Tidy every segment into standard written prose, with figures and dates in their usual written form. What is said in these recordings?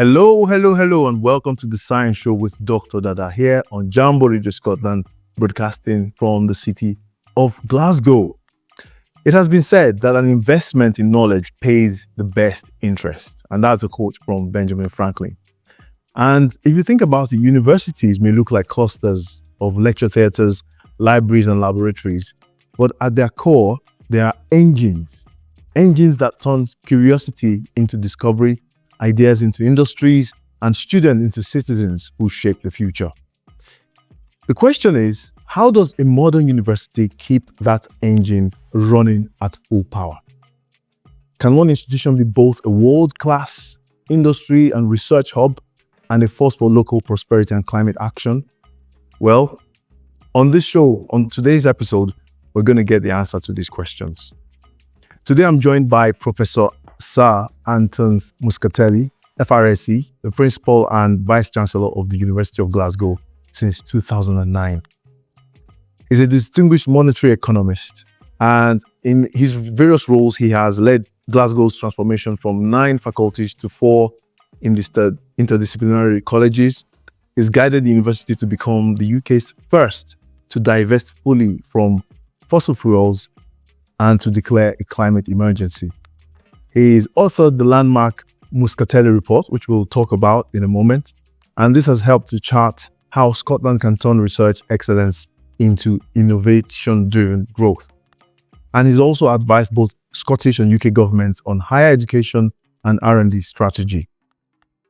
Hello, and welcome to the Science Show with Dr. Dada here on 𝗄𝗵𝗲 Radio Scotland, broadcasting from the city of Glasgow. It has been said that an investment in knowledge pays the best interest, and that's a quote from Benjamin Franklin. And if you think about it, universities may look like clusters of lecture theatres, libraries, and laboratories, but at their core, they are engines that turn curiosity into discovery, ideas into industries, and students into citizens who shape the future. The question is, how does a modern university keep that engine running at full power? Can one institution be both a world-class industry and research hub and a force for local prosperity and climate action? Well, on this show, on today's episode, we're going to get the answer to these questions. Today, I'm joined by Professor Sir Anton Muscatelli, FRSE, the Principal and Vice-Chancellor of the University of Glasgow since 2009. He's a distinguished monetary economist, and in his various roles, he has led Glasgow's transformation from 9 faculties to 4 interdisciplinary colleges. He's guided the university to become the UK's first to divest fully from fossil fuels and to declare a climate emergency. He's authored the landmark Muscatelli Report, which we'll talk about in a moment, and this has helped to chart how Scotland can turn research excellence into innovation-driven growth. And he's also advised both Scottish and UK governments on higher education and R&D strategy.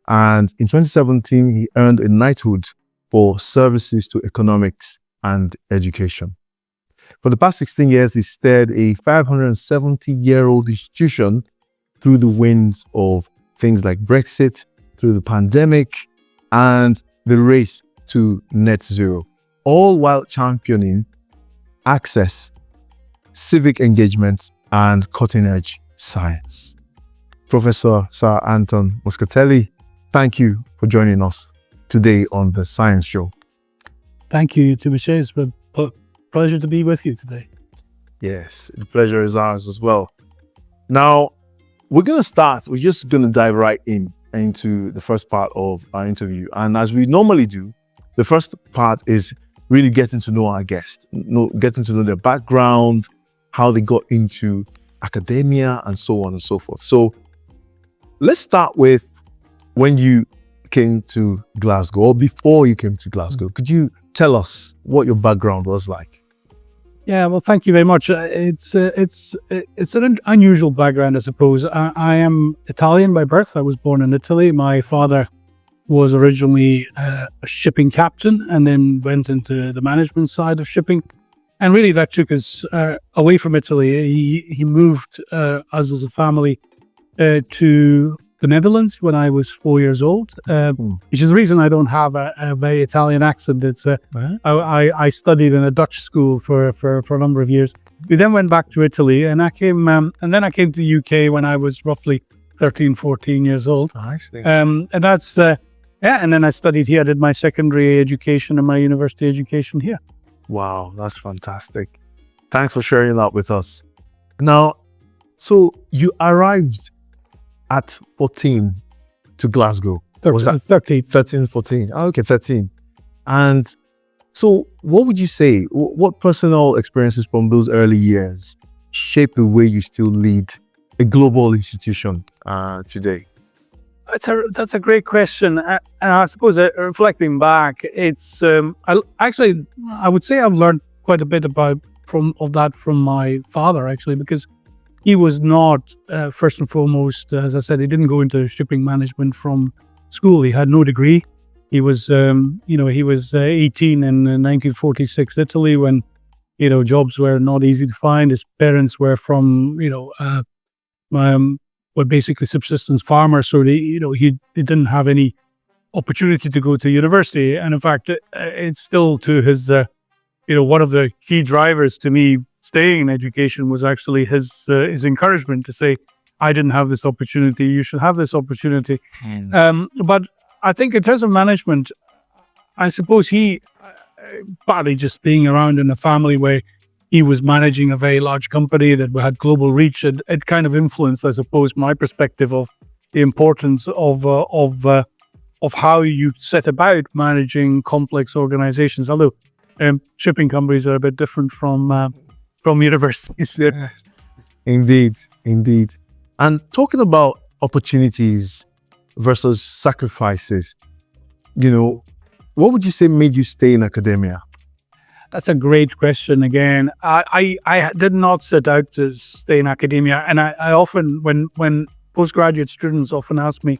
And in 2017, he earned a knighthood for services to economics and education. For the past 16 years, he steered a 570-year-old institution through the winds of things like Brexit, through the pandemic, and the race to net zero, all while championing access, civic engagement, and cutting-edge science. Professor Sir Anton Muscatelli, thank you for joining us today on the Science Show. Thank you, 𝗄𝗵𝗁. It's a pleasure to be with you today. Yes, the pleasure is ours as well. Now, we're just going to dive right into the first part of our interview. And as we normally do, the first part is really getting to know our guest, getting to know their background, how they got into academia, and so on and so forth. So let's start with when you came to Glasgow, or before you came to Glasgow. Could you tell us what your background was like? Yeah, well, thank you very much. It's an unusual background, I suppose. I am Italian by birth. I was born in Italy. My father was originally a shipping captain and then went into the management side of shipping. And really that took us away from Italy. He moved us as a family to the Netherlands when I was 4 years old, which is the reason I don't have a very Italian accent. It's I studied in a Dutch school for a number of years. We then went back to Italy, and I came to the UK when I was roughly 13, 14 years old. I see. And that's and then I studied here. I did my secondary education and my university education here. Wow, that's fantastic. Thanks for sharing that with us. Now, so you arrived at 14 to Glasgow. Was that 13? 13, 14. Oh, okay, 13. And so what would you say, what personal experiences from those early years shape the way you still lead a global institution today? That's a great question. And I suppose reflecting back, it's I would say I've learned quite a bit from my father, actually, because he was not, first and foremost, as I said, he didn't go into shipping management from school. He had no degree. He was, he was 18 in 1946 Italy when, jobs were not easy to find. His parents were from, were basically subsistence farmers. So he didn't have any opportunity to go to university. And in fact, it's still to his, one of the key drivers to me staying in education was actually his encouragement to say, I didn't have this opportunity, you should have this opportunity. But I think in terms of management, I suppose he, partly just being around in a family where he was managing a very large company that had global reach, it kind of influenced, I suppose, my perspective of the importance of how you set about managing complex organizations. Although shipping companies are a bit different from universities. Yes. Indeed. And talking about opportunities versus sacrifices, what would you say made you stay in academia? That's a great question again. I did not set out to stay in academia, and I often, when postgraduate students often ask me,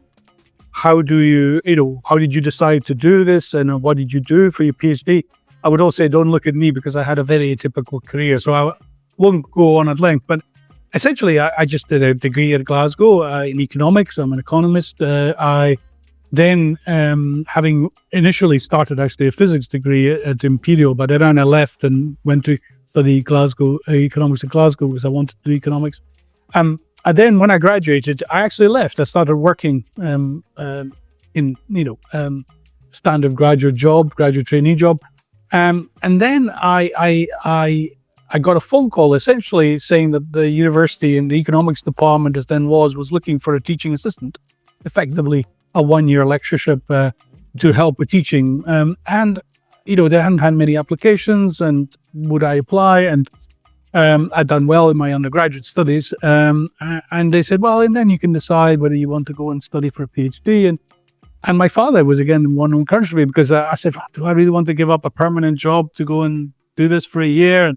how did you decide to do this, and what did you do for your PhD? I would always say, don't look at me, because I had a very atypical career, so I won't go on at length. But essentially, I just did a degree at Glasgow in economics. I'm an economist. I then, having initially started actually a physics degree at Imperial, but then I left and went to study economics at Glasgow because I wanted to do economics. And then when I graduated, I actually left. I started working in standard graduate trainee job, and then I got a phone call essentially saying that the university in the economics department, as then was looking for a teaching assistant, effectively a one-year lectureship to help with teaching. And they hadn't had many applications, and would I apply? And I'd done well in my undergraduate studies, and they said, well, and then you can decide whether you want to go and study for a PhD. And my father was again the one who encouraged me, because I said, do I really want to give up a permanent job to go and do this for a year?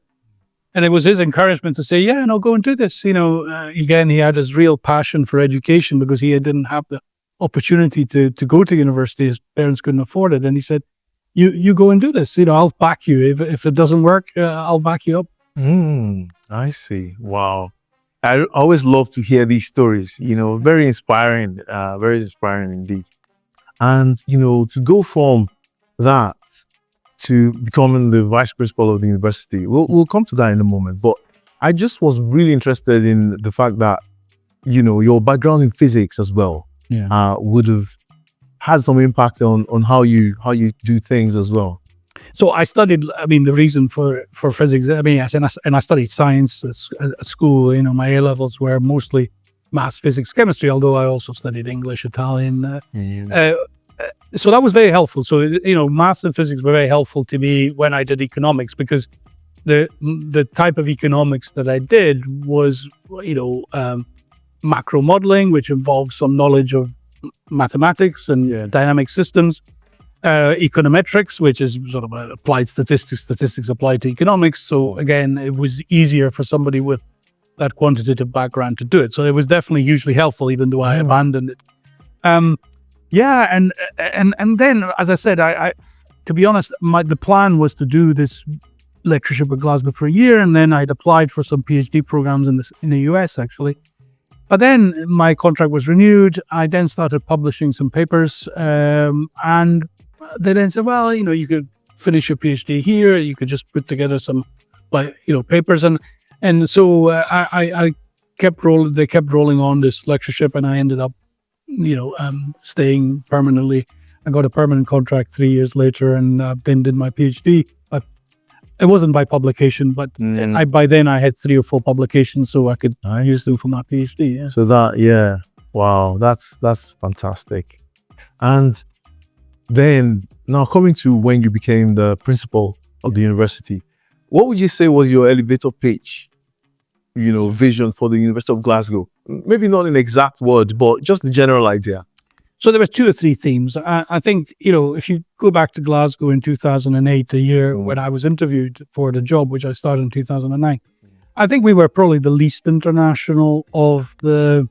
And it was his encouragement to say, yeah, no, go and do this. Again, he had his real passion for education, because he didn't have the opportunity to go to university. His parents couldn't afford it. And he said, you go and do this. I'll back you. If it doesn't work, I'll back you up. I see. Wow. I always love to hear these stories, very inspiring indeed. And, to go from that to becoming the vice principal of the university, we'll come to that in a moment. But I just was really interested in the fact that, your background in physics as well would have had some impact on how you do things as well. So I studied, the reason for physics, I studied science at school. My A-levels were mostly maths, physics, chemistry, although I also studied English, Italian. So that was very helpful. So, maths and physics were very helpful to me when I did economics, because the type of economics that I did was, macro modeling, which involves some knowledge of mathematics and dynamic systems. Econometrics, which is sort of applied statistics applied to economics. So again, it was easier for somebody with that quantitative background to do it. So it was definitely hugely helpful, even though I abandoned it. And then, as I said, I to be honest, the plan was to do this lectureship at Glasgow for a year, and then I'd applied for some PhD programs in the US actually. But then my contract was renewed. I then started publishing some papers, and they then said, well, you could finish your PhD here. You could just put together some, papers, and so I kept rolling. They kept rolling on this lectureship, and I ended up, staying permanently. I got a permanent contract 3 years later, and then did my PhD. But it wasn't by publication, but by then I had 3 or 4 publications, so I could use them for my PhD. Yeah. So wow, that's fantastic. And then now coming to when you became the principal of the university, what would you say was your elevator pitch, vision for the University of Glasgow? Maybe not in exact words, but just the general idea. So there were 2 or 3 themes. I think, if you go back to Glasgow in 2008, the year when I was interviewed for the job, which I started in 2009, I think we were probably the least international of the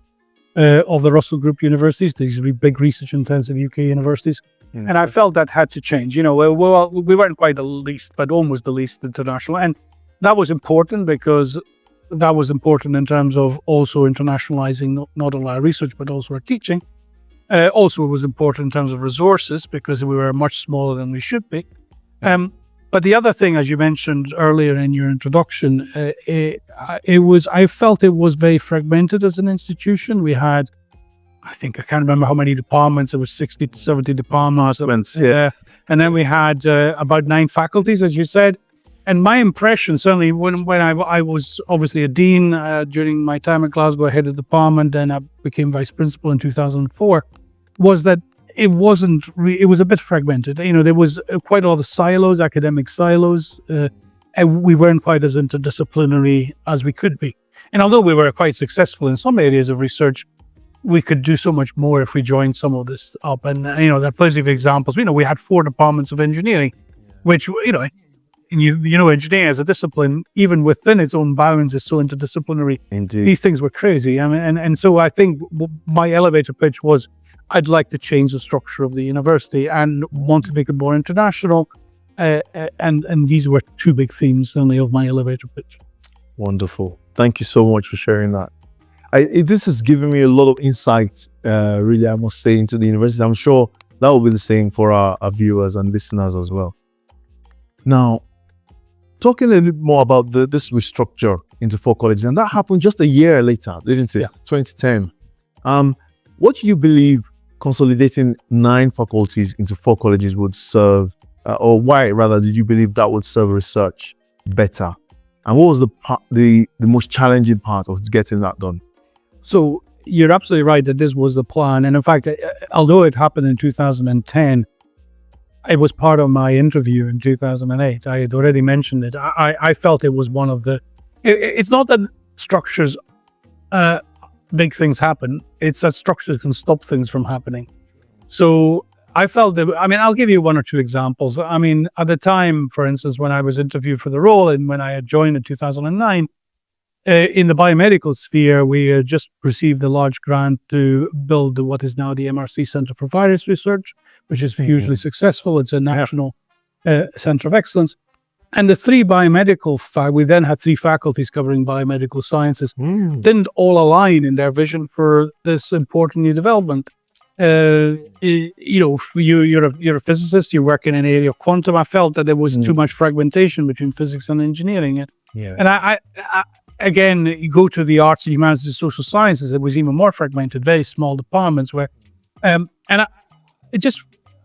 Russell Group universities, these big research-intensive UK universities. And I felt that had to change. We weren't quite the least, but almost the least international. And that was important, because that was important in terms of also internationalizing not only our research, but also our teaching. Also, it was important in terms of resources, because we were much smaller than we should be. But the other thing, as you mentioned earlier in your introduction, I felt it was very fragmented as an institution. We had, I can't remember how many departments. It was 60 to 70 departments. Yeah. And then we had about 9 faculties, as you said. And my impression, certainly when I was obviously a dean during my time at Glasgow, I headed the department, and I became vice principal in 2004, was that it was a bit fragmented. There was quite a lot of silos, academic silos, and we weren't quite as interdisciplinary as we could be. And although we were quite successful in some areas of research, we could do so much more if we joined some of this up. And, there are plenty of examples. We had 4 departments of engineering, which, engineering as a discipline, even within its own bounds, is so interdisciplinary. Indeed. These things were crazy. And so I think my elevator pitch was, I'd like to change the structure of the university and want to make it more international. And these were 2 big themes, certainly, of my elevator pitch. Wonderful. Thank you so much for sharing that. This has given me a lot of insight, really, I must say, into the university. I'm sure that will be the same for our viewers and listeners as well. Now, talking a little bit more about this restructure into 4 colleges, and that happened just a year later, didn't it? Yeah. 2010. What do you believe consolidating 9 faculties into 4 colleges would serve, or why rather did you believe that would serve research better? And what was the most challenging part of getting that done? So you're absolutely right that this was the plan. And in fact, although it happened in 2010, it was part of my interview in 2008. I had already mentioned it. I felt it was one of the... It's not that structures make things happen. It's that structures can stop things from happening. So I felt that... I'll give you 1 or 2 examples. At the time, for instance, when I was interviewed for the role and when I had joined in 2009, in the biomedical sphere, we had just received a large grant to build what is now the MRC Centre for Virus Research, which is hugely successful. It's a national centre of excellence. And the 3 biomedical, we then had 3 faculties covering biomedical sciences, didn't all align in their vision for this important new development. You're a physicist, you work in an area of quantum. I felt that there was too much fragmentation between physics and engineering. And I again, you go to the arts and humanities and social sciences, it was even more fragmented, very small departments where,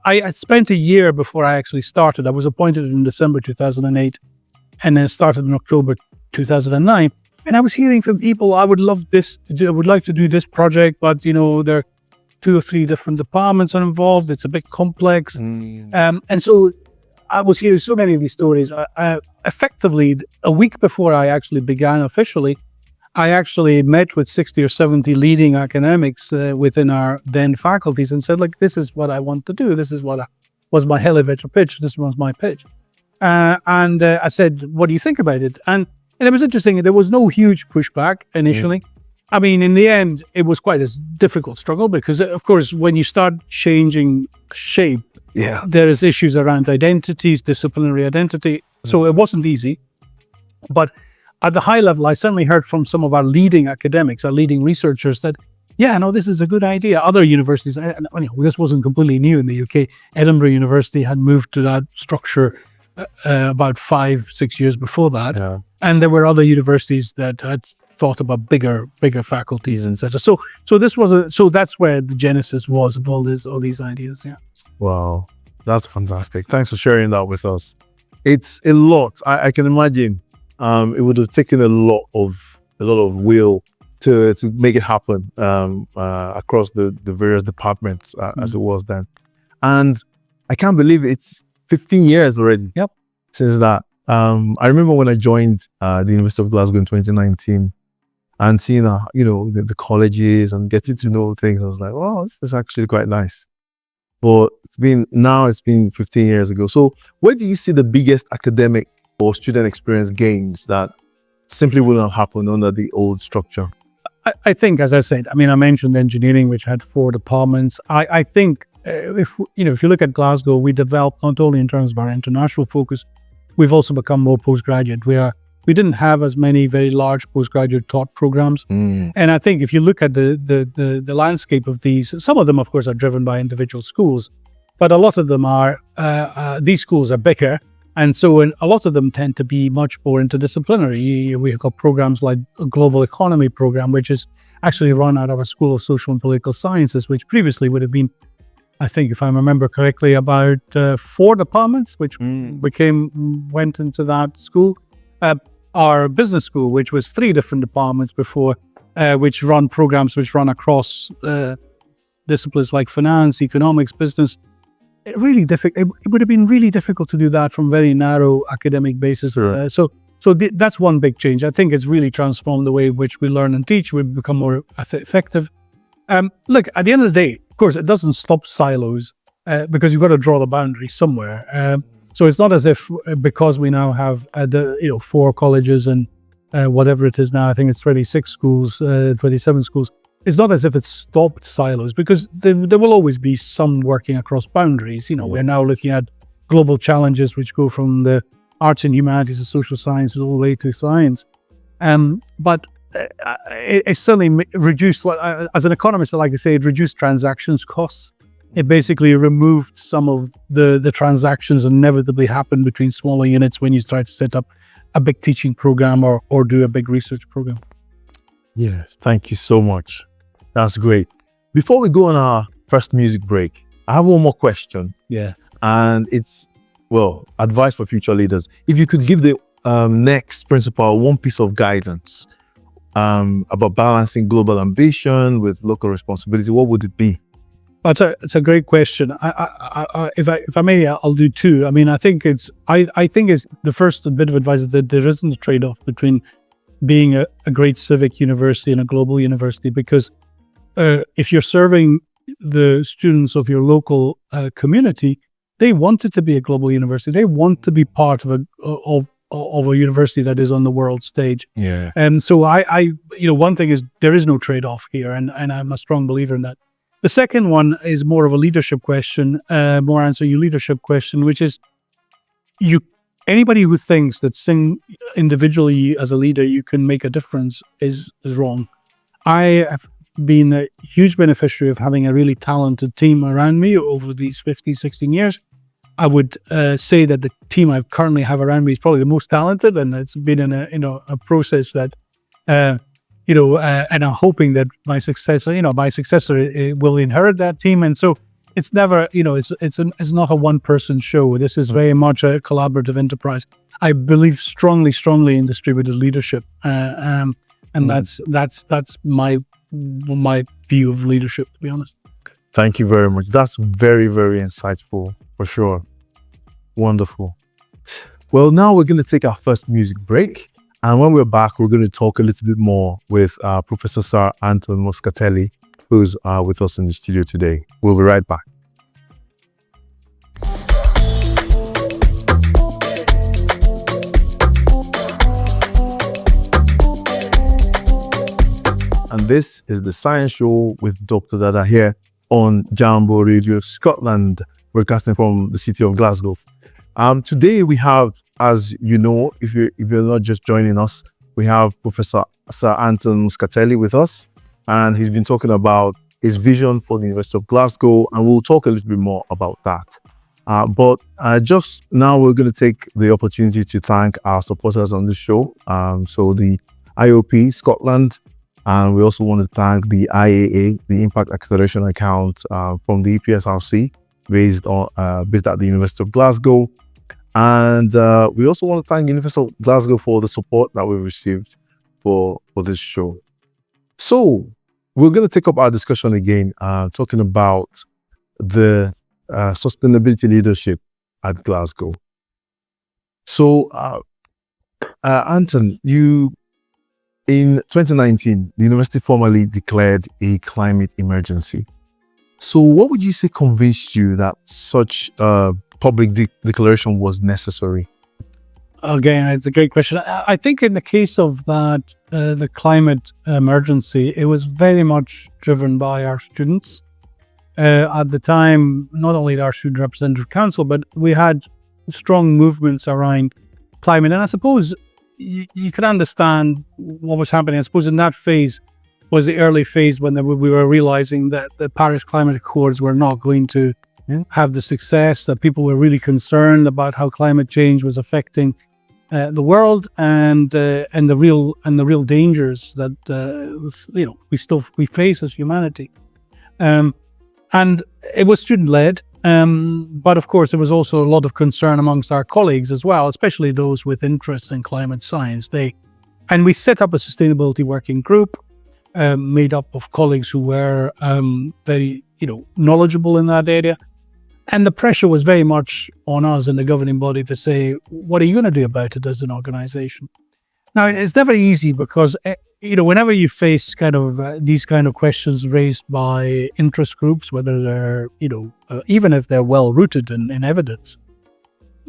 I spent a year before I actually started. I was appointed in December 2008 and then started in October 2009. And I was hearing from people, I would like to do this project, but there are 2 or 3 different departments are involved. It's a bit complex. And so I was hearing so many of these stories. Effectively, a week before I actually began officially, I actually met with 60 or 70 leading academics within our then faculties and said, this is what I want to do. This is what was my elevator pitch. This was my pitch. And I said, what do you think about it? And it was interesting. There was no huge pushback initially. In the end, it was quite a difficult struggle because, of course, when you start changing shape, there is issues around identities, disciplinary identity. So it wasn't easy. But at the high level, I certainly heard from some of our leading academics, our leading researchers that, this is a good idea. Other universities, this wasn't completely new in the UK. Edinburgh University had moved to that structure about 5-6 years before that. Yeah. And there were other universities that had thought about bigger faculties, etc. So that's where the genesis was of all these ideas. Yeah. Wow, that's fantastic. Thanks for sharing that with us. It's a lot. I can imagine it would have taken a lot of will to make it happen across the various departments as it was then. And I can't believe it's 15 years already. Yep. Since that. I remember when I joined the University of Glasgow in 2019 and seeing the colleges and getting to know things, I was like, oh, this is actually quite nice. But it's been 15 years ago. So where do you see the biggest academic or student experience gains that simply wouldn't have happened under the old structure? I think, as I said, I mentioned engineering, which had 4 departments. I think if you look at Glasgow, we developed not only in terms of our international focus, we've also become more postgraduate. We didn't have as many very large postgraduate taught programs. And I think if you look at the landscape of these, some of them, of course, are driven by individual schools, but a lot of them are, these schools are bigger. And so a lot of them tend to be much more interdisciplinary. We've got programs like a global economy program, which is actually run out of a School of Social and Political Sciences, which previously would have been I think if I remember correctly, about 4 departments, which went into that school. Our business school, which was 3 different departments before, which run programs which run across disciplines like finance, economics, business. It would have been really difficult to do that from very narrow academic basis. Sure. That's one big change. I think it's really transformed the way in which we learn and teach. We've become more effective. Look, at the end of the day, of course, it doesn't stop silos because you've got to draw the boundary somewhere. So it's not as if because we now have 4 colleges and whatever it is now, I think it's 26 schools, 27 schools. It's not as if it's stopped silos, because there will always be some working across boundaries. We're now looking at global challenges which go from the arts and humanities and social sciences all the way to science. But it certainly reduced, as an economist, I like to say, it reduced transactions costs. It basically removed some of the transactions that inevitably happen between smaller units when you try to set up a big teaching program or do a big research program. Yes, thank you so much. That's great. Before we go on our first music break, I have one more question. Yeah. And it's, advice for future leaders. If you could give the next principal one piece of guidance about balancing global ambition with local responsibility, what would it be? It's a great question. If I may, I'll do 2. I mean, I think it's the first bit of advice is that there isn't a trade-off between being a great civic university and a global university, because if you're serving the students of your local community, they want it to be a global university. They want to be part of a university that is on the world stage. Yeah. And so one thing is there is no trade-off here, and I'm a strong believer in that. The second one is more of a leadership question, leadership question, which is anybody who thinks that individually as a leader you can make a difference is wrong. I have been a huge beneficiary of having a really talented team around me over these 15, 16 years. I would say that the team I currently have around me is probably the most talented, and it's been in a process that and I'm hoping that my successor will inherit that team. And so it's never, it's not a one-person show. This is very much a collaborative enterprise. I believe strongly in distributed leadership, and that's my view of leadership, to be honest. Thank you very much. That's very, very insightful, for sure. Wonderful. Well, now we're going to take our first music break. And when we're back, we're going to talk a little bit more with Professor Sir Anton Muscatelli, who's with us in the studio today. We'll be right back. And this is the Science Show with Dr. Dada here on Jambo Radio Scotland, broadcasting from the city of Glasgow. Today we have, as you know, if you're not just joining us, we have Professor Sir Anton Muscatelli with us, and he's been talking about his vision for the University of Glasgow, and we'll talk a little bit more about that. But just now we're going to take the opportunity to thank our supporters on this show. So the IOP Scotland, and we also want to thank the IAA, the Impact Acceleration Account from the FRSE, based at the University of Glasgow. And we also want to thank University of Glasgow for the support that we've received for this show. So we're going to take up our discussion again, talking about the sustainability leadership at Glasgow. So, Anton, in 2019, the university formally declared a climate emergency. So what would you say convinced you that such a public declaration was necessary? Again, it's a great question. I think in the case of that, the climate emergency, it was very much driven by our students. At the time, not only our Student Representative Council, but we had strong movements around climate. And I suppose you could understand what was happening. I suppose in that phase was the early phase when we were realizing that the Paris Climate Accords were not going to have the success, that people were really concerned about how climate change was affecting the world and the real dangers that we face as humanity. And it was student-led, but of course there was also a lot of concern amongst our colleagues as well, especially those with interests in climate science. And we set up a sustainability working group made up of colleagues who were very knowledgeable in that area. And the pressure was very much on us in the governing body to say, what are you going to do about it as an organization? Now, it's never easy because, whenever you face these kind of questions raised by interest groups, whether they're, even if they're well rooted in evidence,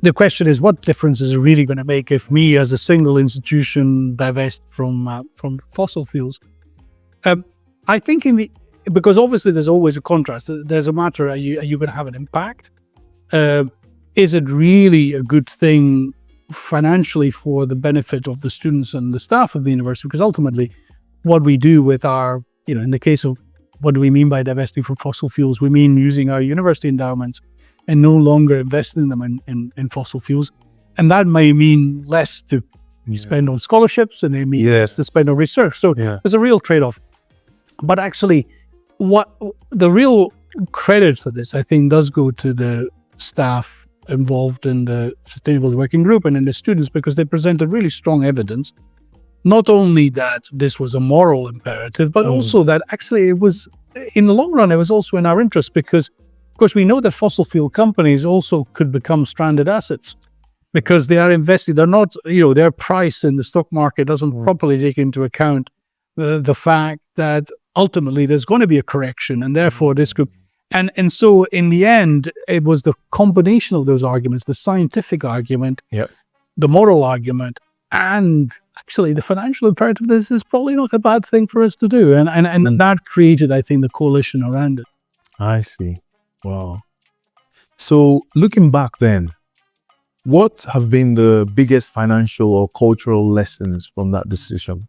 the question is, what difference is it really going to make if me as a single institution divest from fossil fuels? I think because obviously there's always a contrast. There's a matter, are you going to have an impact? Is it really a good thing financially for the benefit of the students and the staff of the university? Because ultimately what we do with our, in the case of what do we mean by divesting from fossil fuels, we mean using our university endowments and no longer investing them in fossil fuels. And that may mean less to spend on scholarships, and they mean less to spend on research. So there's a real trade-off. But actually, what the real credit for this, I think, does go to the staff involved in the Sustainability Working Group and in the students, because they presented really strong evidence, not only that this was a moral imperative, but also that actually it was, in the long run, it was also in our interest, because, of course, we know that fossil fuel companies also could become stranded assets because they are invested. They're not, their price in the stock market doesn't properly take into account the fact that ultimately there's going to be a correction, and therefore this could, and so in the end, it was the combination of those arguments, the scientific argument, the moral argument, and actually the financial imperative. This is probably not a bad thing for us to do, and that created, I think, the coalition around it. I see. Wow. So looking back then, what have been the biggest financial or cultural lessons from that decision,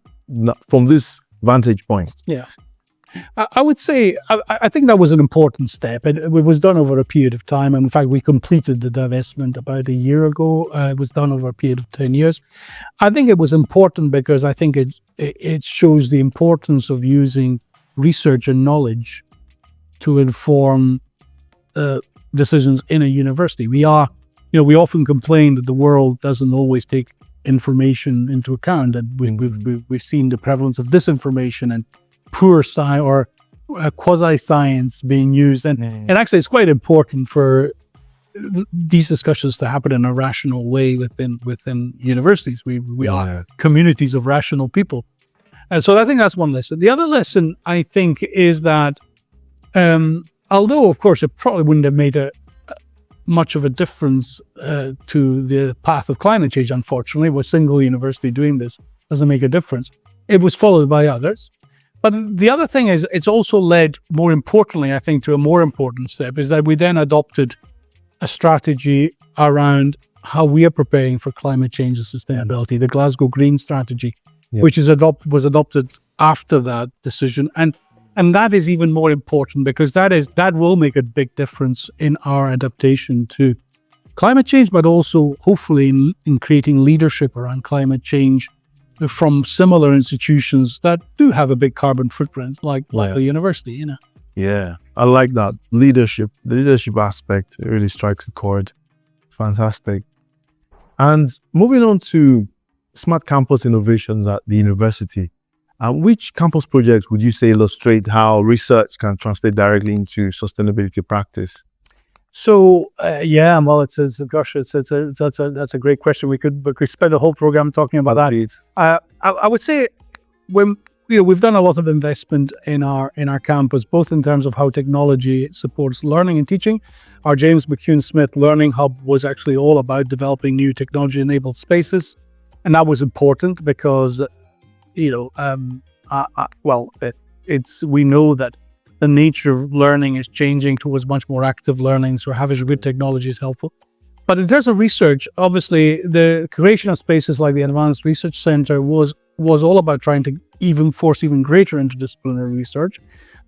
from this vantage point? Yeah. I would say, I think that was an important step, and it was done over a period of time. And in fact, we completed the divestment about a year ago. It was done over a period of 10 years. I think it was important because I think it shows the importance of using research and knowledge to inform decisions in a university. We often complain that the world doesn't always take information into account, and we've seen the prevalence of disinformation and poor science or quasi-science being used, and actually it's quite important for these discussions to happen in a rational way within universities. We are communities of rational people, and so I think that's one lesson. The other lesson, I think, is that although of course it probably wouldn't have made much of a difference to the path of climate change, unfortunately, with a single university doing this doesn't make a difference. It was followed by others. But the other thing is, it's also led, more importantly, I think, to a more important step, is that we then adopted a strategy around how we are preparing for climate change and sustainability, the Glasgow Green Strategy, which was adopted after that decision. And that is even more important because that will make a big difference in our adaptation to climate change, but also hopefully in creating leadership around climate change from similar institutions that do have a big carbon footprint, like a university, Yeah, I like that leadership. The leadership aspect really strikes a chord. Fantastic. And moving on to smart campus innovations at the university, which campus projects would you say illustrate how research can translate directly into sustainability practice? So well, that's a great question. We could spend a whole program talking about that. I would say when we've done a lot of investment in our campus, both in terms of how technology supports learning and teaching. Our James McCune Smith Learning Hub was actually all about developing new technology-enabled spaces, and that was important because we know that the nature of learning is changing towards much more active learning, so having good technology is helpful. But in terms of research, obviously, the creation of spaces like the Advanced Research Centre was all about trying to force even greater interdisciplinary research.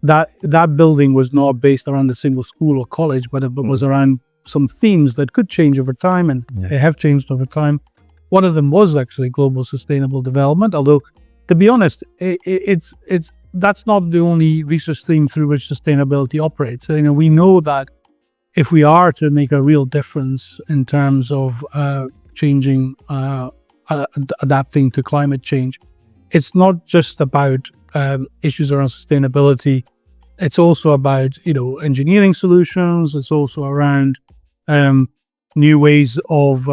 That building was not based around a single school or college, but it was around some themes that could change over time, and they have changed over time. One of them was actually global sustainable development, although, to be honest, it's that's not the only research stream through which sustainability operates. So, we know that if we are to make a real difference in terms of changing, adapting to climate change, it's not just about issues around sustainability. It's also about, engineering solutions. It's also around new ways of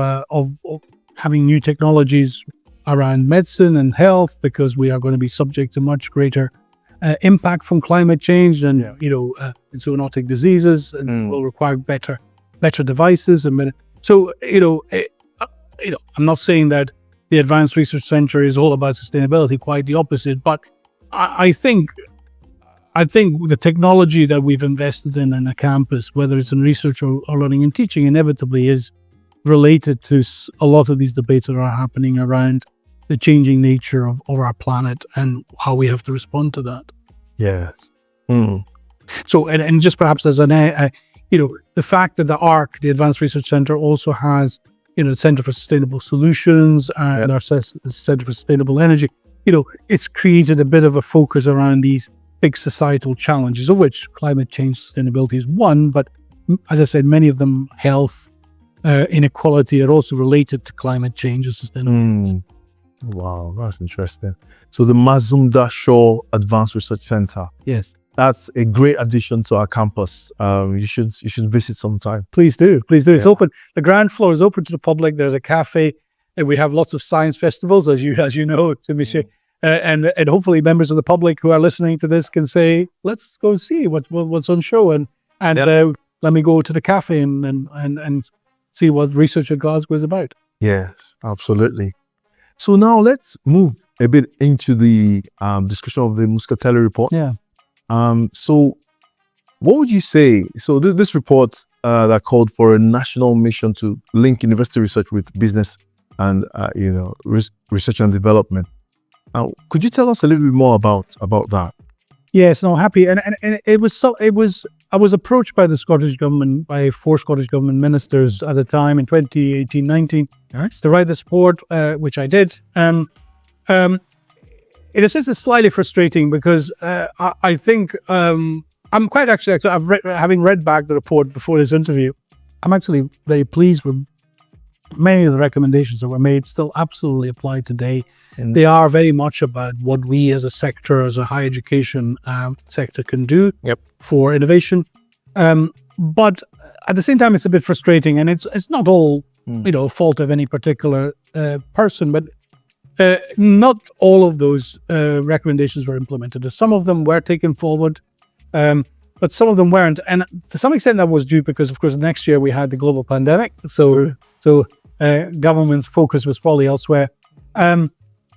having new technologies around medicine and health, because we are going to be subject to much greater impact from climate change and zoonotic diseases, and will require better devices. So I'm not saying that the Advanced Research Centre is all about sustainability. Quite the opposite. But I think the technology that we've invested in a campus, whether it's in research or learning and teaching, inevitably is related to a lot of these debates that are happening around the changing nature of our planet and how we have to respond to that. Yes. So, and just perhaps as the fact that the ARC, the Advanced Research Centre, also has, the Centre for Sustainable Solutions and our Centre for Sustainable Energy, it's created a bit of a focus around these big societal challenges, of which climate change sustainability is one, but as I said, many of them, health, inequality, are also related to climate change and sustainability. Wow, that's interesting. So the 𝗵𝗲 Advanced Research Centre. Yes. That's a great addition to our campus. You should visit sometime. Please do. It's open. The ground floor is open to the public. There's a cafe, and we have lots of science festivals, as you know, 𝗄𝗵𝗂. And hopefully members of the public who are listening to this can say, let's go see what's on show, and let me go to the cafe and see what research at Glasgow is about. Yes, absolutely. So now let's move a bit into the discussion of the Muscatelli report. Yeah. So what would you say? So this report that called for a national mission to link university research with business and research and development. Could you tell us a little bit more about that? Yes, no, happy. And I was approached by the Scottish government, by 4 Scottish government ministers at the time in 2018-19, to write this report, which I did. In a sense, it's slightly frustrating because I think I'm quite actually, having read back the report before this interview, I'm actually very pleased with many of the recommendations that were made, still absolutely apply today. They are very much about what we as a sector, as a higher education sector, can do for innovation. But at the same time, it's a bit frustrating, and it's not all fault of any particular person, but not all of those recommendations were implemented. Some of them were taken forward, but some of them weren't. And to some extent, that was due because, of course, next year we had the global pandemic. So government's focus was probably elsewhere.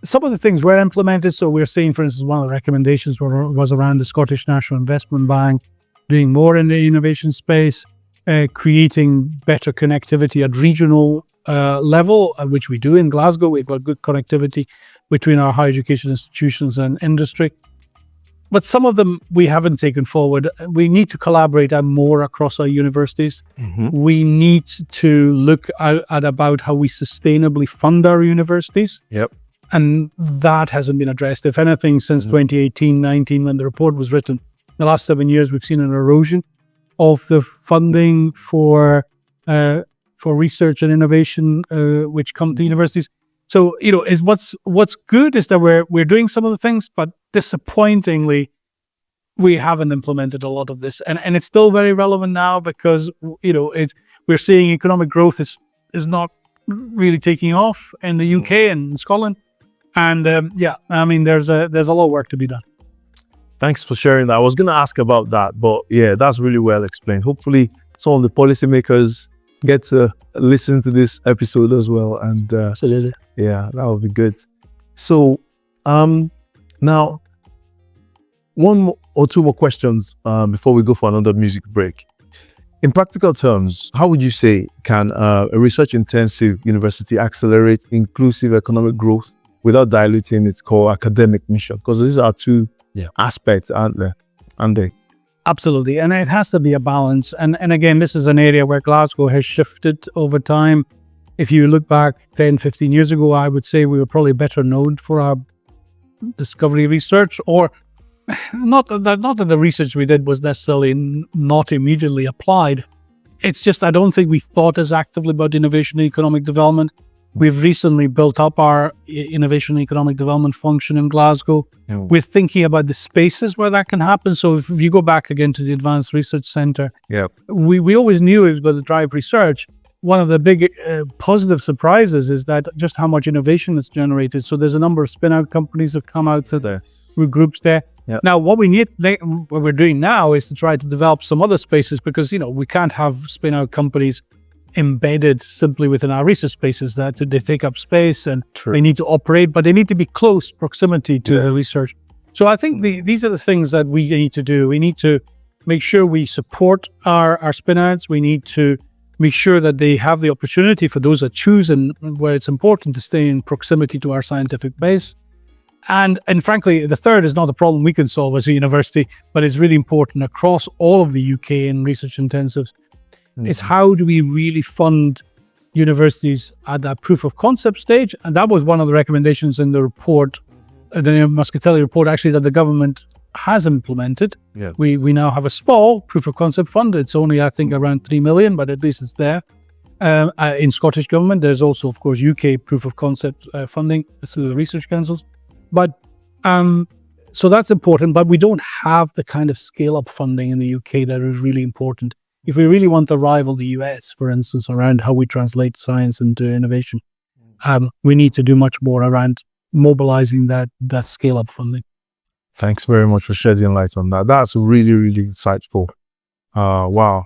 Some of the things were implemented. So we're seeing, for instance, one of the recommendations was around the Scottish National Investment Bank doing more in the innovation space, creating better connectivity at regional level, which we do in Glasgow. We've got good connectivity between our higher education institutions and industry. But some of them we haven't taken forward. We need to collaborate more across our universities. We need to look at about how we sustainably fund our universities. And that hasn't been addressed. If anything, since 2018-19, when the report was written, the last 7 years, we've seen an erosion of the funding for research and innovation, which come to universities. So, is what's good is that we're doing some of the things, but disappointingly, we haven't implemented a lot of this, and it's still very relevant now because we're seeing economic growth is not really taking off in the UK and Scotland, and there's a lot of work to be done. Thanks for sharing that. I was going to ask about that, but yeah, that's really well explained. Hopefully, some of the policymakers get to listen to this episode as well, and absolutely, yeah, that would be good. So, now, one or two more questions before we go for another music break. In practical terms, how would you say can a research-intensive university accelerate inclusive economic growth without diluting its core academic mission? Because these are two aspects, aren't they? Absolutely, and it has to be a balance. And again, this is an area where Glasgow has shifted over time. If you look back 10, 15 years ago, I would say we were probably better known for our discovery research, or not that the research we did was necessarily not immediately applied. It's just I don't think we thought as actively about innovation and economic development. We've recently built up our innovation and economic development function in Glasgow. Yeah. We're thinking about the spaces where that can happen. So if you go back again to the Advanced Research Centre, we always knew it was going to drive research. One of the big positive surprises is that just how much innovation is generated. So there's a number of spin-out companies that come out with groups there. Yep. Now, what we're doing now is to try to develop some other spaces because, we can't have spin-out companies embedded simply within our research spaces that they take up space and they need to operate, but they need to be close proximity to the research. So I think these are the things that we need to do. We need to make sure we support our spin-outs. We need to make sure that they have the opportunity for those that choose and where it's important to stay in proximity to our scientific base. And frankly, the third is not a problem we can solve as a university, but it's really important across all of the UK in research intensives. Is how do we really fund universities at that proof of concept stage? And that was one of the recommendations in the report, the Muscatelli report, actually, that the government has implemented. Yeah. We now have a small proof of concept fund. It's only, I think, around 3 million, but at least it's there. In Scottish government, there's also, of course, UK proof of concept funding through the research councils. But so that's important, but we don't have the kind of scale-up funding in the UK that is really important. If we really want to rival the US, for instance, around how we translate science into innovation, we need to do much more around mobilizing that scale-up funding. Thanks very much for shedding light on that. That's really, really insightful. Wow.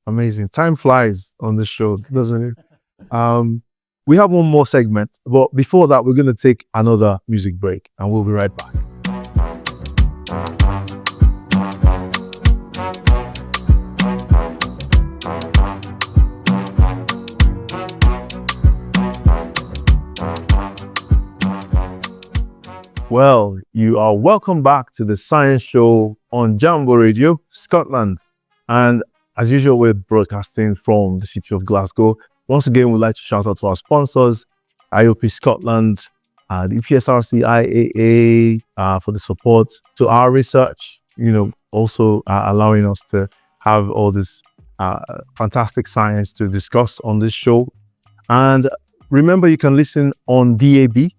Amazing. Time flies on this show, doesn't it? We have one more segment, but before that, we're going to take another music break and we'll be right back. Well, you are welcome back to the Science Show on Jambo Radio, Scotland. And as usual, we're broadcasting from the city of Glasgow. Once again, we'd like to shout out to our sponsors, 𝗂𝗶𝘁 Scotland, the FRSE IAA for the support to our research, also allowing us to have all this fantastic science to discuss on this show. And remember, you can listen on DAB.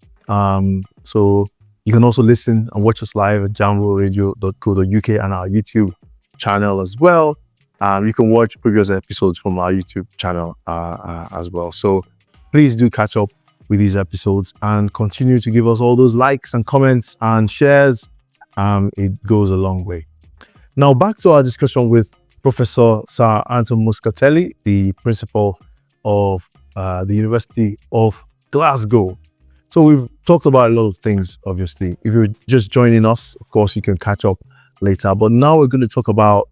So you can also listen and watch us live at jamboradio.co.uk and our YouTube channel as well. You can watch previous episodes from our YouTube channel as well. So please do catch up with these episodes and continue to give us all those likes and comments and shares. It goes a long way. Now back to our discussion with Professor Sir Anton Muscatelli, the principal of the University of Glasgow. So we've talked about a lot of things, obviously. If you're just joining us, of course, you can catch up later. But now we're going to talk about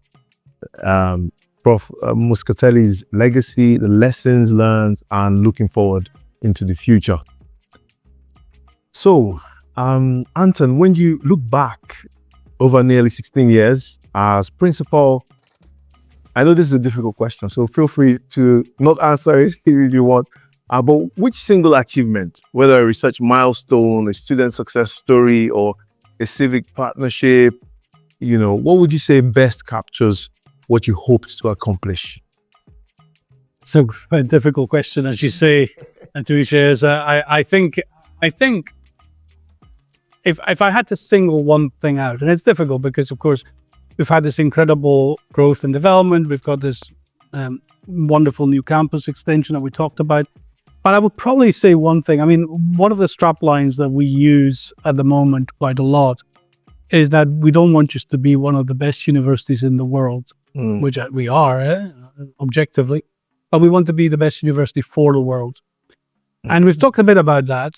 Prof Muscatelli's legacy, the lessons learned, and looking forward into the future. So, Anton, when you look back over nearly 16 years as principal, I know this is a difficult question, so feel free to not answer it if you want. But which single achievement, whether a research milestone, a student success story, or a civic partnership, what would you say best captures what you hoped to accomplish? It's a difficult question, as you say, and to shares. I think if I had to single one thing out, and it's difficult because, of course, we've had this incredible growth and development. We've got this wonderful new campus extension that we talked about. But I would probably say one thing. I mean, one of the strap lines that we use at the moment quite a lot is that we don't want just to be one of the best universities in the world, which we are, objectively, but we want to be the best university for the world. And we've talked a bit about that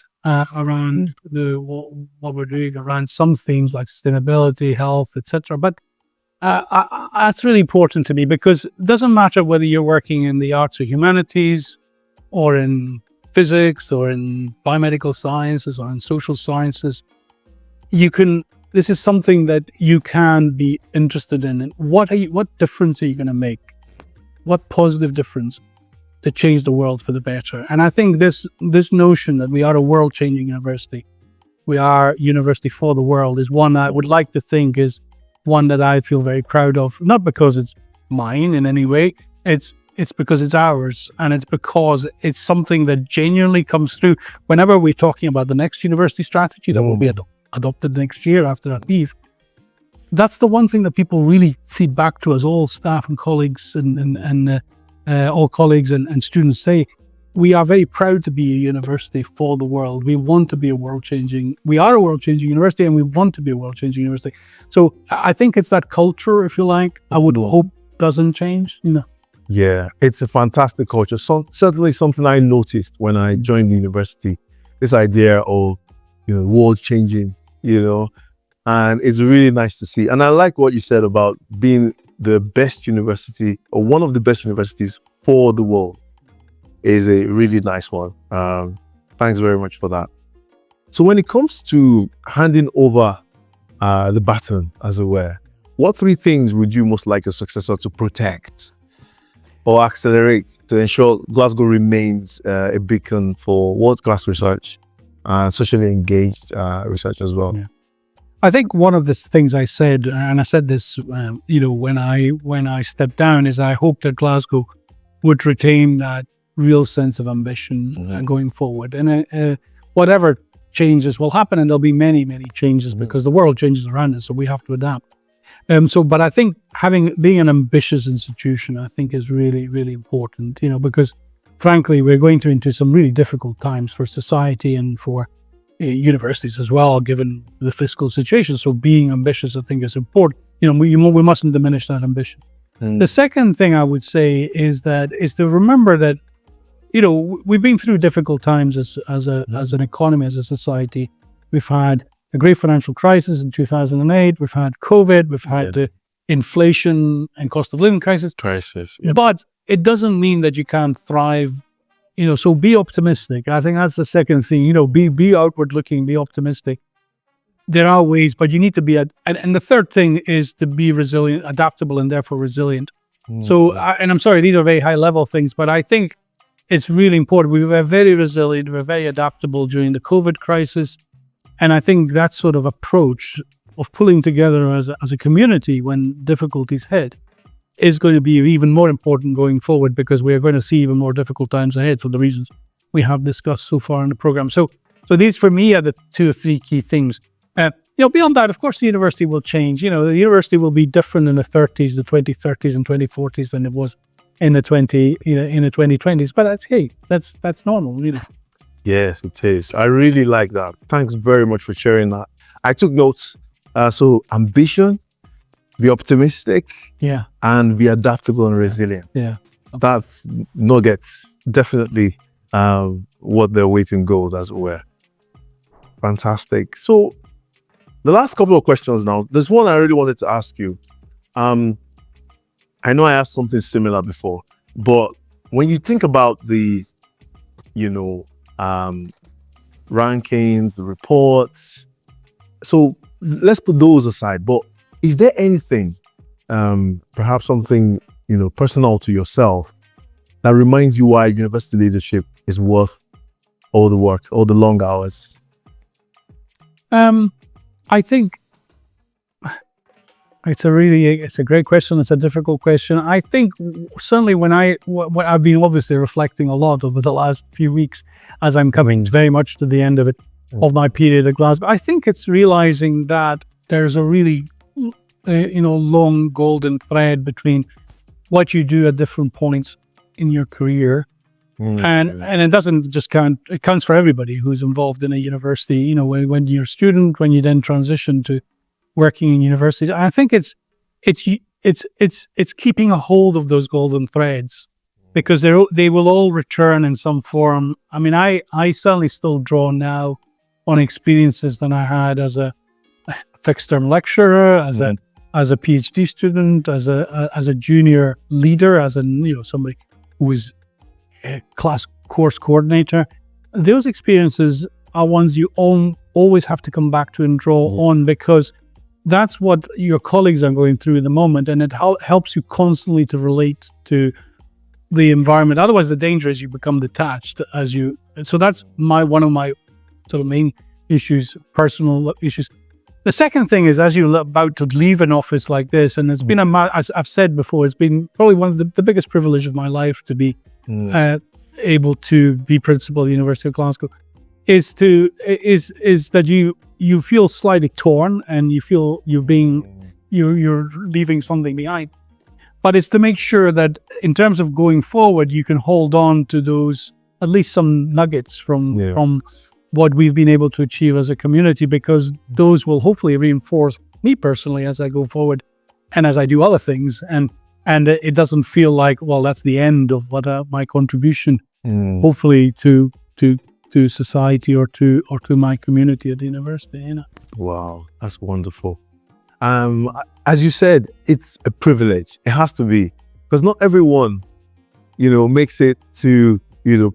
around what we're doing around some themes like sustainability, health, etc. But that's really important to me because it doesn't matter whether you're working in the arts or humanities, or in physics, or in biomedical sciences, or in social sciences. This is something that you can be interested in. And what difference are you going to make? What positive difference to change the world for the better? And I think this notion that we are a world-changing university we are university for the world is one I would like to think is one that I feel very proud of, not because it's mine in any way, it's because it's ours, and it's because it's something that genuinely comes through whenever we're talking about the next university strategy that will be adopted next year after that leave. That's the one thing that people really feed back to us, all staff and colleagues and all colleagues and students say. We are very proud to be a university for the world. We want to be a we are a world-changing university, and we want to be a world-changing university. So I think it's that culture, if you like, I would hope doesn't change, Yeah, it's a fantastic culture. So certainly something I noticed when I joined the university, this idea of, world changing, and it's really nice to see. And I like what you said about being the best university, or one of the best universities for the world, is a really nice one. Thanks very much for that. So when it comes to handing over the baton, as it were, what 3 things would you most like your successor to protect or accelerate to ensure Glasgow remains a beacon for world-class research and socially engaged research as well? Yeah. I think one of the things I said, and I said this, when I stepped down, is I hope that Glasgow would retain that real sense of ambition going forward. And whatever changes will happen, and there'll be many, many changes because the world changes around us, so we have to adapt. But I think being an ambitious institution, I think is really, really important, because frankly, we're going into some really difficult times for society and for universities as well, given the fiscal situation. So being ambitious, I think, is important. We mustn't diminish that ambition. The second thing I would say is to remember that, we've been through difficult times as an economy, as a society. We've had a great financial crisis in 2008. We've had COVID. We've had the inflation and cost of living crisis. Yep. But it doesn't mean that you can't thrive. So be optimistic. I think that's the second thing. Be outward looking, be optimistic. There are ways, but you need to be. And the third thing is to be resilient, adaptable, and therefore resilient. So, and I'm sorry, these are very high level things, but I think it's really important. We were very resilient. We were very adaptable during the COVID crisis. And I think that sort of approach of pulling together as a community when difficulties hit is going to be even more important going forward, because we are going to see even more difficult times ahead for the reasons we have discussed so far in the program. So these for me are the 2 or 3 key things. Beyond that, of course, the university will change. The university will be different in the 30s, the 2030s and 2040s than it was in the 2020s. But that's normal, really. Yes, it is. I really like that. Thanks very much for sharing that. I took notes. So ambition, be optimistic, and be adaptable and resilient. Yeah. That's nuggets. Definitely what they're waiting gold, as it were. Fantastic. So the last couple of questions now. There's one I really wanted to ask you. I know I asked something similar before, but when you think about the, rankings, the reports, so let's put those aside. But is there anything, perhaps something, personal to yourself that reminds you why university leadership is worth all the work, all the long hours? I think it's a great question. It's a difficult question. I think certainly when I've been obviously reflecting a lot over the last few weeks as I'm coming very much to the end of my period at Glasgow, I think it's realizing that there's a really, long golden thread between what you do at different points in your career. And it doesn't just count, it counts for everybody who's involved in a university, when you're a student, when you then transition to working in universities. I think it's keeping a hold of those golden threads, because they will all return in some form. I mean, I certainly still draw now on experiences that I had as a fixed term lecturer, as a PhD student, as a junior leader, as somebody who was a class course coordinator. Those experiences are ones you always have to come back to and draw on, because that's what your colleagues are going through in the moment, and it helps you constantly to relate to the environment. Otherwise, the danger is you become detached so that's one of my sort of main issues, personal issues. The second thing is, as you're about to leave an office like this, and it's been, as I've said before, it's been probably one of the biggest privilege of my life to be able to be principal at the University of Glasgow, is that you feel slightly torn, and you feel you're leaving something behind. But it's to make sure that in terms of going forward, you can hold on to those, at least some nuggets from what we've been able to achieve as a community, because those will hopefully reinforce me personally as I go forward and as I do other things. And it doesn't feel like, well, that's the end of what my contribution, hopefully to society or to my community at the university. You know. Wow, that's wonderful. As you said, it's a privilege. It has to be, because not everyone, makes it to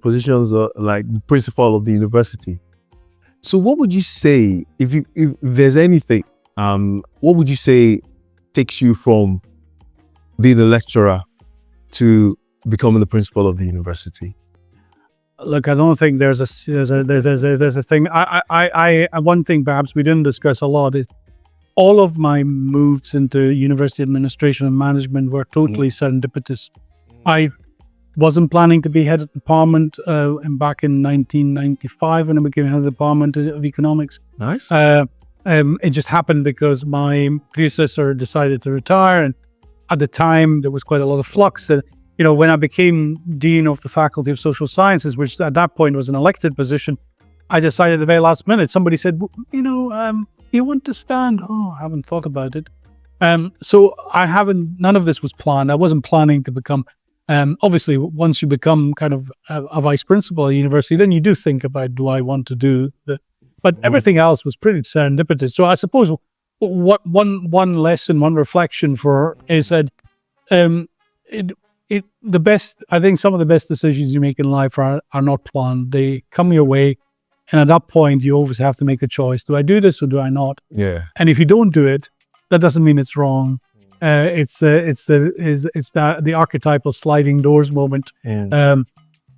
positions like the principal of the university. So what would you say, if there's anything, what would you say takes you from being a lecturer to becoming the principal of the university? Look, I don't think there's a thing. One thing perhaps we didn't discuss a lot is all of my moves into university administration and management were totally serendipitous. I wasn't planning to be head of department back in 1995 when I became head of the department of economics. Nice. It just happened because my predecessor decided to retire, and at the time there was quite a lot of flux. And when I became dean of the Faculty of Social Sciences, which at that point was an elected position, I decided at the very last minute. Somebody said, you want to stand? Oh, I haven't thought about it. So none of this was planned. I wasn't planning to become. Obviously, once you become kind of a vice principal at a university, then you do think about, do I want to do but everything else was pretty serendipitous. So I suppose what one lesson, one reflection is that the best, I think some of the best decisions you make in life are not planned. They come your way. And at that point, you always have to make a choice. Do I do this or do I not? Yeah. And if you don't do it, that doesn't mean it's wrong. It's the archetypal sliding doors moment.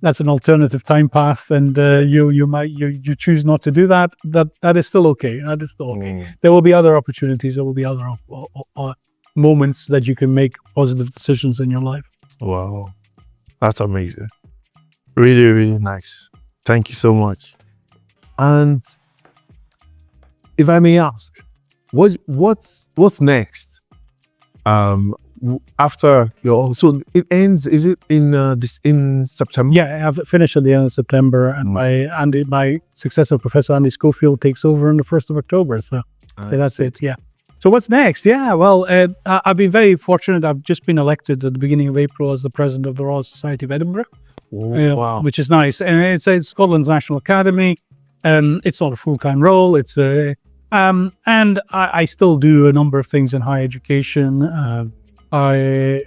That's an alternative time path, and you choose not to do that. That is still okay. That is still okay. There will be other opportunities. There will be other moments that you can make positive decisions in your life. Wow, that's amazing. Really, really nice. Thank you so much. And if I may ask, what's next? After so it ends, is it in September? Yeah, I've finished at the end of September, and my successor, Professor Andy Schofield, takes over on the 1st of October. So that's it. Yeah. So what's next? Yeah, well, I've been very fortunate. I've just been elected at the beginning of April as the president of the Royal Society of Edinburgh. Wow. Which is nice. And it's Scotland's National Academy. It's not a full-time role. It's and I still do a number of things in higher education. I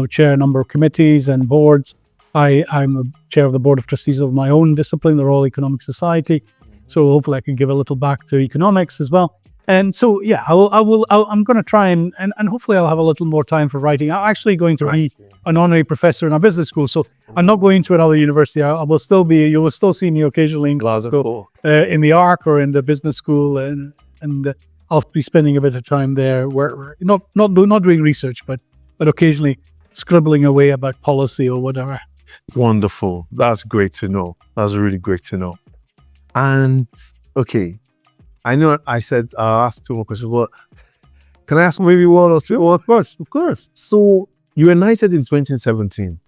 chair a number of committees and boards. I'm a chair of the board of trustees of my own discipline, the Royal Economic Society. So hopefully I can give a little back to economics as well. And so, yeah, I'm going to try and hopefully I'll have a little more time for writing. I'm actually going to be an honorary professor in a business school. So I'm not going to another university. You will still see me occasionally in Glasgow, in the ARC or in the business school. And I'll be spending a bit of time there where not doing research, but occasionally scribbling away about policy or whatever. Wonderful. That's great to know. That's really great to know. And okay, I know I said I'll ask 2 more questions, but can I ask maybe one or two? Well, of course. So you were knighted in 2017.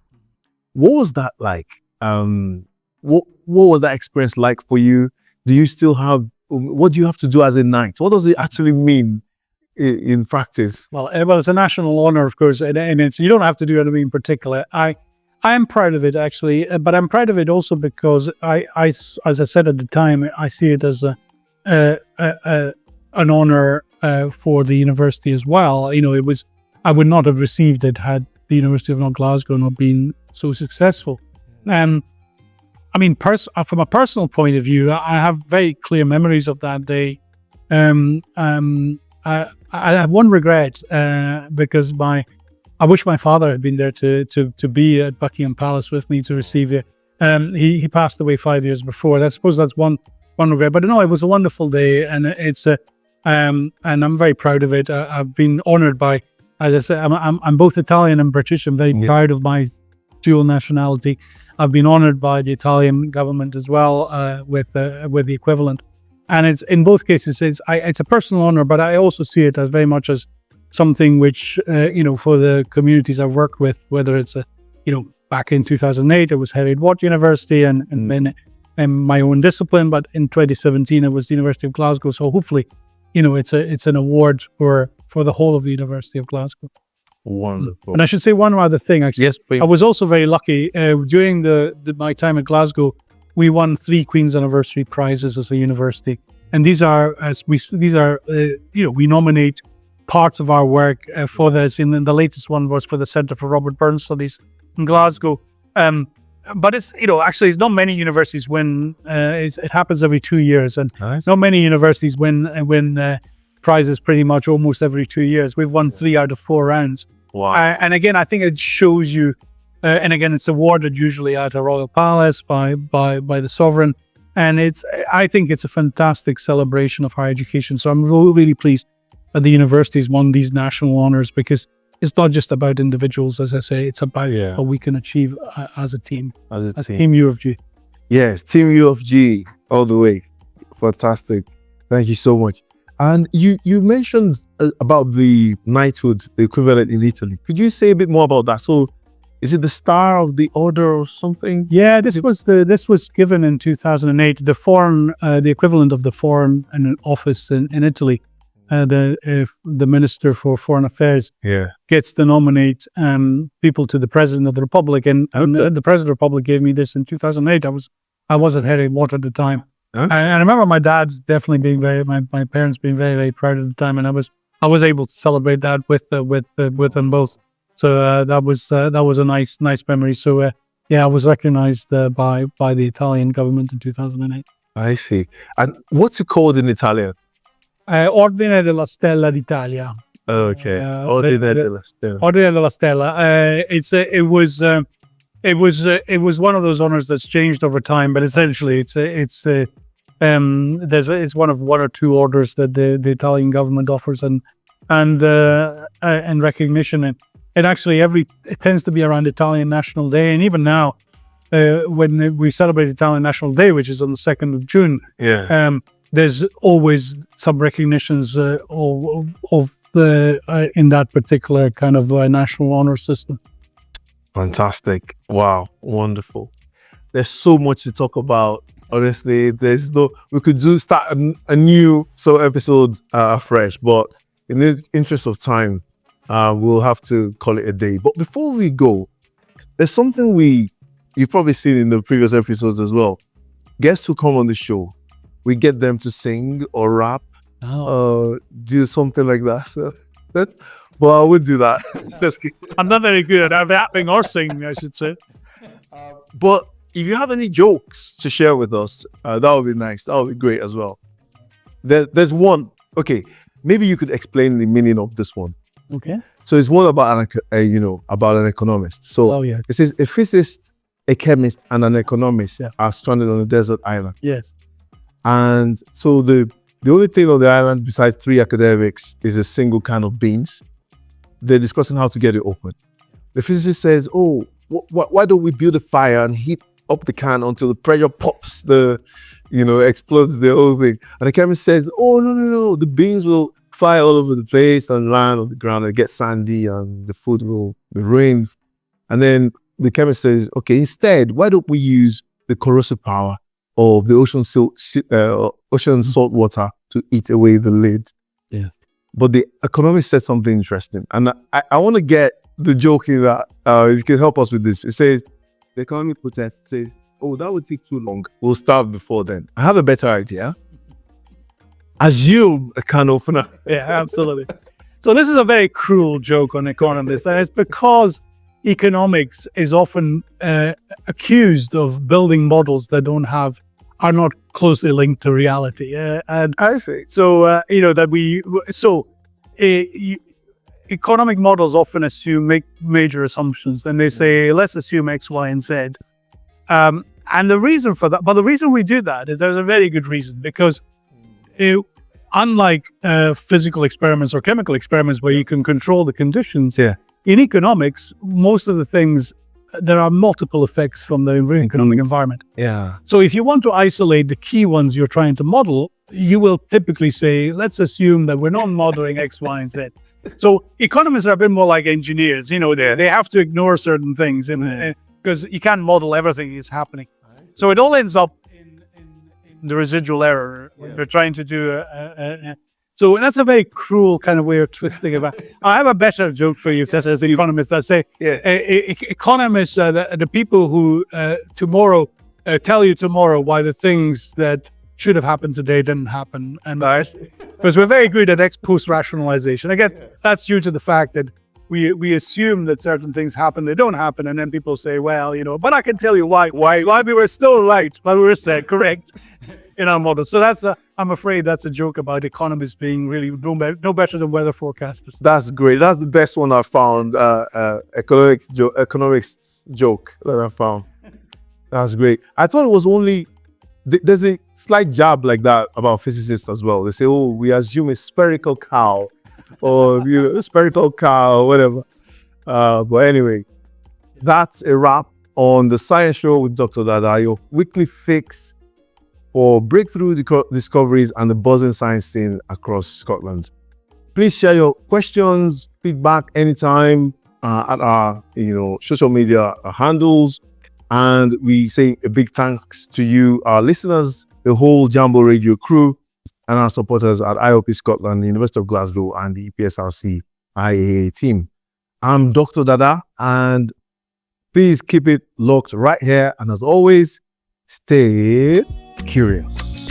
What was that like? What was that experience like for you? Do you still have, what do you have to do as a knight? What does it actually mean in practice? Well, it's a national honor, of course, and you don't have to do anything in particular. I am proud of it, actually, but I'm proud of it also because I as I said at the time, I see it as an honor for the university as well. I would not have received it had the University of North Glasgow not been so successful. From a personal point of view, I have very clear memories of that day. I have one regret because I wish my father had been there to be at Buckingham Palace with me to receive it. He passed away 5 years before. I suppose that's one one regret. But no, it was a wonderful day, and it's and I'm very proud of it. I've been honoured by, as I said, I'm both Italian and British. I'm very proud of my dual nationality. I've been honoured by the Italian government as well with the equivalent, and it's in both cases it's a personal honour, but I also see it as very much as something which for the communities I've worked with, whether it's back in 2008 it was 𝗄𝗏 University and then my own discipline, but in 2017 it was the University of Glasgow. So hopefully, it's an award for the whole of the University of Glasgow. Wonderful. And I should say one other thing, actually. Yes, please. I was also very lucky during my time at Glasgow. We won 3 Queen's Anniversary prizes as a university, and these are we nominate parts of our work for this. And then the latest one was for the Centre for Robert Burns Studies in Glasgow. But it's actually it's not many universities win. It happens every 2 years, and nice. Not many universities win prizes pretty much almost every 2 years. We've won 3 out of 4 rounds. Wow. And again, I think it shows you. And again, it's awarded usually at a royal palace by the sovereign, and I think it's a fantastic celebration of higher education. So I'm really pleased that the universities won these national honours, because it's not just about individuals, as I say, it's about what we can achieve as a team, as Team U of G. Yes, Team U of G all the way. Fantastic. Thank you so much. And you mentioned about the knighthood, the equivalent in Italy. Could you say a bit more about that? So, is it the Star of the Order or something? Yeah, this was given in 2008. The equivalent of the Foreign Office in Italy. The Minister for Foreign Affairs gets to nominate people to the President of the Republic, and the President of the Republic gave me this in 2008. I was at 𝗄𝗏 at the time, and I remember my dad definitely being my parents being very, very proud at the time, and I was able to celebrate that with them both. So that was a nice memory. So I was recognized by the Italian government in 2008. I see. And what's it called in Italian? Ordine della Stella d'Italia. Okay. Ordine della Stella. Ordine della Stella. It was one of those honors that's changed over time, but essentially it's one of 1 or 2 orders that the Italian government offers and recognition. And actually it tends to be around Italian National Day, and even now when we celebrate Italian National Day, which is on the 2nd of June. There's always some recognitions of the in that particular kind of national honor system. Fantastic! Wow, wonderful. There's so much to talk about. Honestly, we could start a new episode fresh, but in the interest of time, we'll have to call it a day. But before we go, there's something you've probably seen in the previous episodes as well. Guests who come on the show, we get them to sing or rap, do something like that. So I would do that. I'm not very good at rapping or singing, I should say. But if you have any jokes to share with us, that would be nice. That would be great as well. There's one. Okay, maybe you could explain the meaning of this one. Okay. So it's one about an economist. So it says a physicist, a chemist, and an economist are stranded on a desert island. Yes. And so the only thing on the island besides 3 academics is a single can of beans. They're discussing how to get it open. The physicist says, "Oh, why don't we build a fire and heat up the can until the pressure pops, explodes the whole thing?" And the chemist says, "Oh, no, the beans will fly all over the place and land on the ground and get sandy and the food will be ruined." And then the chemist says, "Okay, instead, why don't we use the corrosive power of the ocean salt water to eat away the lid?" Yes. But the economist said something interesting, and I want to get the joke in that. You can help us with this. It says, the economist protests, says, "Oh, that would take too long. We'll start before then." I have a better idea. Assume a can opener. Yeah, absolutely. So this is a very cruel joke on economists, and it's because economics is often accused of building models that are not closely linked to reality. And I see. So economic models often make major assumptions, and they say, let's assume X, Y, and Z. And the reason for that, but the reason we do that is there's a very good reason, because unlike physical experiments or chemical experiments where you can control the conditions, in economics, most of the things, there are multiple effects from the economic environment. So if you want to isolate the key ones you're trying to model, you will typically say, let's assume that we're not modeling X, Y, and Z. So economists are a bit more like engineers, you know, they have to ignore certain things because you can't model everything is happening. So it all ends up in the residual error when you're trying to do so that's a very cruel kind of way of twisting about. I have a better joke for you, as an economist. I say, economists are the people who tomorrow tell you tomorrow why the things that should have happened today didn't happen, and because we're very good at ex post rationalization. Again, that's due to the fact that we assume that certain things happen, they don't happen, and then people say, well, you know, but I can tell you why we were still right, but we were said correct in our model. So that's I'm afraid that's a joke about economists being really no better than weather forecasters. That's great. That's the best one I found. Economics joke that I found. That's great. I thought it was only there's a slight jab like that about physicists as well. They say, oh, we assume a spherical cow or a spherical cow, whatever. But anyway, that's a wrap on the Science Show with Dr. Dada, your weekly fix for breakthrough discoveries and the buzzing science scene across Scotland. Please share your questions, feedback anytime at our social media handles. And we say a big thanks to you, our listeners, the whole Jambo Radio crew, and our supporters at IOP Scotland, the University of Glasgow, and the EPSRC IAA team. I'm Dr. Dada, and please keep it locked right here. And as always, stay curious.